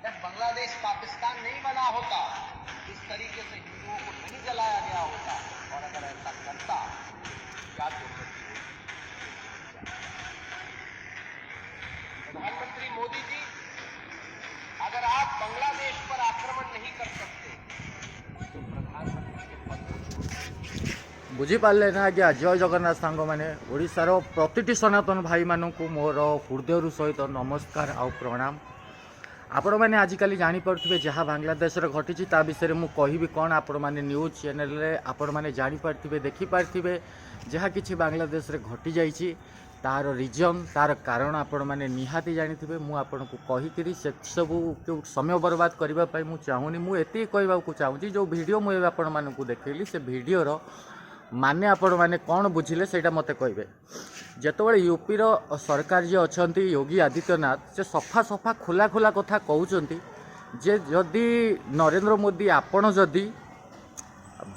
जब बांग्लादेश पाकिस्तान नहीं बना होता, इस तरीके से हिंदुओं को नहीं जलाया गया होता, और अगर ऐसा करता क्या दुर्गति होती। प्रधानमंत्री मोदी जी, अगर आप बांग्लादेश पर आक्रमण नहीं कर सकते तो प्रधानमंत्री के पद को छोड़। बुझीपारे ना आज्ञा। जय जगन्नाथ सांग मैंने ओडिशार प्रतिटी सनातन भाई मानक मोर हृदय सहित नमस्कार आउ प्रणाम। आपण मैंने आजिकल जापे जहाँ बांग्लादेश घटी विषय में कहबी कौन आपण मैंने न्यूज चैनल आपण मैंने जापे देखिपारे जहाँ कि बांग्लादेश घटी जाइए तार रिजन तार कारण आपण मैंने निहाती जानी मुझे कहीकि से सबू समय बर्बाद करने मुझे चाहूनी। मुझे कहवाक चाहूँगी जो वीडियो मुझे आपण मानक देखली से वीडियोर माने आपण मैंने कौन बुझिले से मत कहे। जितेबाला यूपी सरकार जी अच्छा योगी आदित्यनाथ से सफा सफा खोला खोला कथा कहते जे जदि नरेंद्र मोदी आपण जदि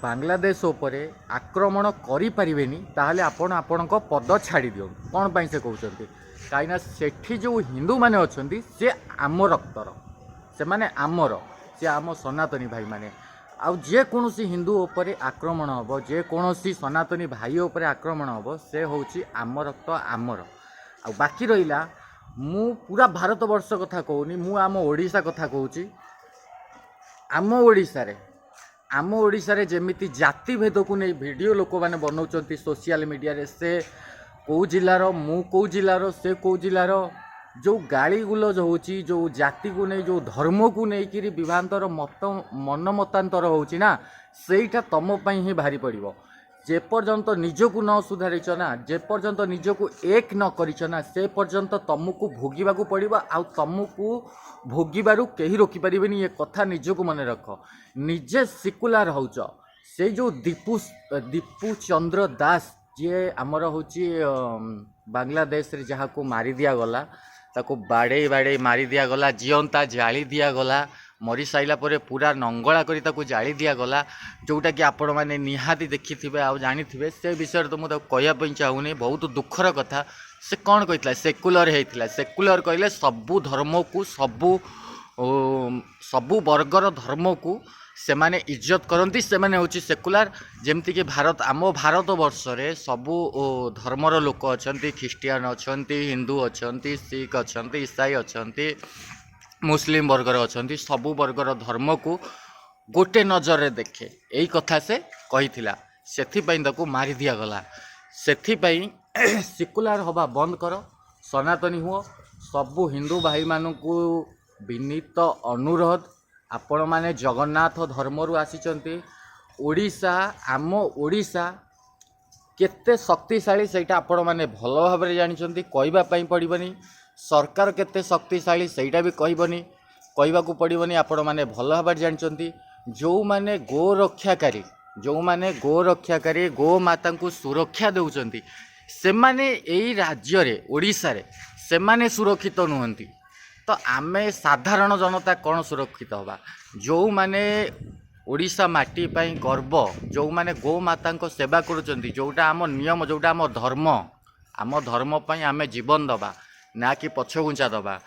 बांग्लादेश उपरे आक्रमण करें ताहले आपण आपणक पद छाड़ी दियो। कौन पाई से कहते कहीं सेठी जो हिंदू माने अच्छे से आम रक्तर से माने आमर से आम सनातनी भाई माने आउ जेकोसी हिंदू उपरे आक्रमण हम जेकोसी सनातनी भाई उपरे आक्रमण हम से हूँ आम रक्त आमर। आ बाकी रहा मु पूरा भारत वर्ष कथा कहूनी मु आम ओडिशा कथा कहूँ। आम ओडिशा रे जेमिति जाति भेद को नहीं वीडियो लोक मैंने बनाऊँ सोशल मीडिया रे से कौ जिलार मु कौ जिलार से कौ जिलार जो गाली गुलज होची जो जाति को नहीं जो धर्म को लेकिन विभांतर मत मन मतांतर होची ना सेटा तुम ही भारी पड़ो। जेपर्यंत निजको न सुधारिच ना जेपर्यंत निजको एक न करिच ना से पर्यंत तुमको भोगवाक पड़ो। आ तुमको भोगबारू कहीं रोकीपारे ये कथा निजको मन रख। निजे सिकुलार होच से जो दीपू चंद्र दास जी आमर हूँ बांग्लादेश रे जहाँ को मारी दिया गला ताको बाड़े बाड़े मारी दिया गला जीवंता जाली दिया गला मरी साइला परे पूरा नंगला करी ताको जाली दिया गला जोटा कि आपण मैंने निहाती देखी आ जानी से विषय तो मुझे कहवाई चाहूनी। बहुत दुखर कथा से कौन कहला सेकुलर होता सेकुलर कहले सबू धर्म को सबू वर्गर धर्म को से माने इज्जत करती से माने होची सेकुलर। जेमती कि भारत आम भारत वर्ष रे सबू धर्मर लोक अच्छा ख्रीस्टियान अच्छा हिंदू अच्छा सिख अच्छा ईसाई अच्छा मुस्लिम वर्गर अच्छा सबू वर्गर धर्म को गोटे नजर रे देखे यही कथा से कही से मारी दिया गला। से सेकुलर हवा बंद कर सनातनी हुआ सबू हिंदू भाई मानू विनीत अनुरोध आपण माने जगन्नाथ धर्मरु आसीचंती ओडिशा आम ओडिशा केते शक्तिशाली सेटा आपण माने भल भाव में जानिचंती कहबा पई पड़िबनी। सरकार केते शक्तिशाली सेटा भी कहबनी कहबाकू पड़िबनी आपण माने भल भाव में जानिचंती। जो माने गो रक्षाकारी गो माता को सुरक्षा देउचंती से माने एई राज्य रे ओडिशा रे से माने सुरक्षित नुहंती तो आमे साधारण जनता कौन सुरक्षित हवा। जो माने ओडिशा माटी पाई गर्व जो माने गो माता को सेवा करुचंती जोटा आम नियम जोटा आम धर्म पाई आमे जीवन दबा ना कि पछघुंचा दबा।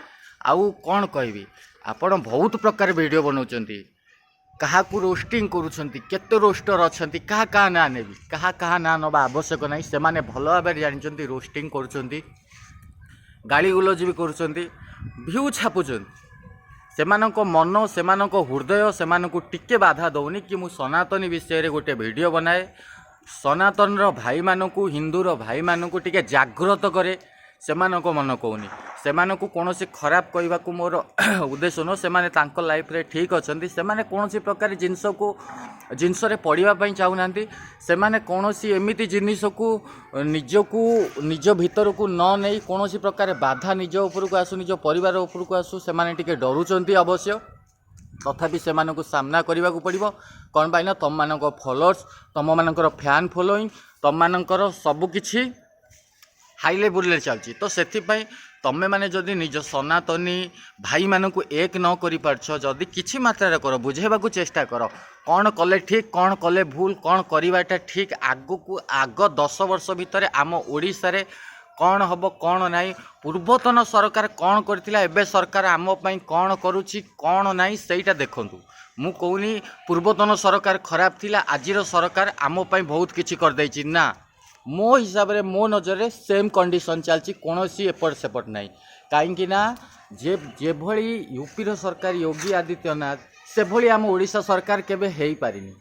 आउ कौन कहबी आपण बहुत प्रकार वीडियो बनाउचंती कहा रोस्टिंग करुछंती केते रोस्टर अच्छंती कहा ना नेबी कहा ना नबा आवश्यक नहीं। से माने भल भाव जानिचंती रोस्टिंग करुछंती गाली गुलज भी करुछंती भ्यू छापुचंती सेमानक मन सेमानक हृदय सेमानक टिके बाधा दौनी कि मु सनातनी विषय रे गोटे वीडियो बनाए सनातन भाई मानकू हिंदूर भाई मानकू टिके जागृत करे सेमानक मन कहूनी सेमानकू कौनसी खराब कहवा को मोर उद्देश्य नो सेमाने तांको लाइफ रे ठीक अच्छंती सेमाने कौनसी प्रकार जिनस रे पड़िबा पई चाहूनांती सेमाने कौनसी एमिति जिनिस को निज भीतर को न नहीं कौनसी प्रकार बाधा निज ऊपर को आसु निज परिवार ऊपर को आसु सेमाने टिके डरुचंती अवश्य तथापि सेमानकू सामना करने को पड़ो। कौन पाई ना तुम मानक फॉलोअर्स तुम मानकर फैन फॉलोइंग तुम मानकर सबकिछि हाई लेवल चलती तो से तमें मैंने जदि निज सनातनी भाई मानक एक न कर जदि किसी मात्रा कर बुझेबा चेष्टा कर कौन कले ठीक कौन कले भूल कौन करवाटा ठीक आग को आग 10 वर्ष भितर आम ओडिशा रे कौन हम कौन नहीं पूर्वतन सरकार कौन करथिला एबे सरकार आम पई कौन करुछि कौन नहीं सेटा देखंतु मु कहूनी पूर्वतन सरकार खराब थिला आजिर सरकार आम पई बहुत किछि कर दैछि ना मो हिसाब रे मो नजर रे सेम कंडीशन चलछि कोनोसी एपट सेपट नहीं कहीं ना जे भली यूपी रो सरकार योगी आदित्यनाथ से भली आम ओडिशा सरकार केबे हेई पारिनी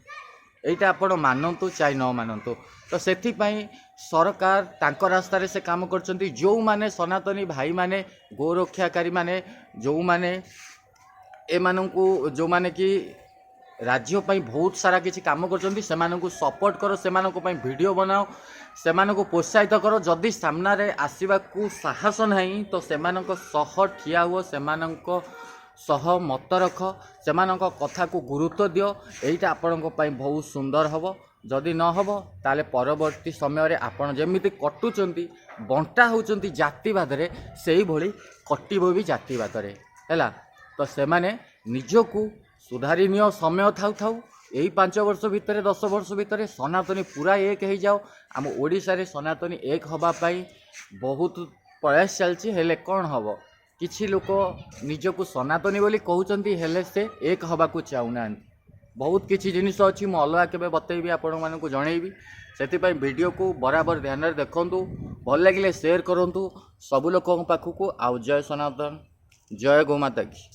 एटा आपण मानतु चाहे न मानतु तो सेथिपाई सरकार तांको रास्तार से काम करछंती जो माने सनातनी भाई माने गोरक्षाकारी माने जो माने ए माननकु जो माने कि राज्य पई बहुत सारा किछि काम करछंती सेमानकु सपोर्ट करो सेमानकु पई वीडियो बनाओ सेमानकु प्रोत्साहित करो जदि सामना रे आसीबाकू साहस नहीं तो सेमानक सह ठिया हुओ सेमानक सह मत रख सेमानक कथा को गुरुत्व दियो एइटा आपनक पई बहुत सुंदर हबो जदि न हबो ताले परवर्ती समय रे आपण जेमिति कटुचंती बंटा होचंती जातिवाद रे सेही भली कटिबो भी जातिवाद रे हैला तो सेमाने निजको सुधारी नियो समय थाउ थाउ यही 5 वर्ष भितर 10 वर्ष भितर सनातनी पूरा एक हो जाओ आम ओडिशा रे सनातनी एक हवा पाई बहुत प्रयास चलछि हेले कौन हबो किछि लोक निजको सनातनी बोली कहउचंती हेले से एक हवा को चाहुना बहुत किछि जिनिस अछि म अलगा केबे बतैबी आपण मानकु जणैबी सेतिपई वीडियो को बराबर ध्यान रे देखंतु भल लागिले शेयर करंतु सब लोकन पाखु को आउ जय सनातन जय गोमाता की।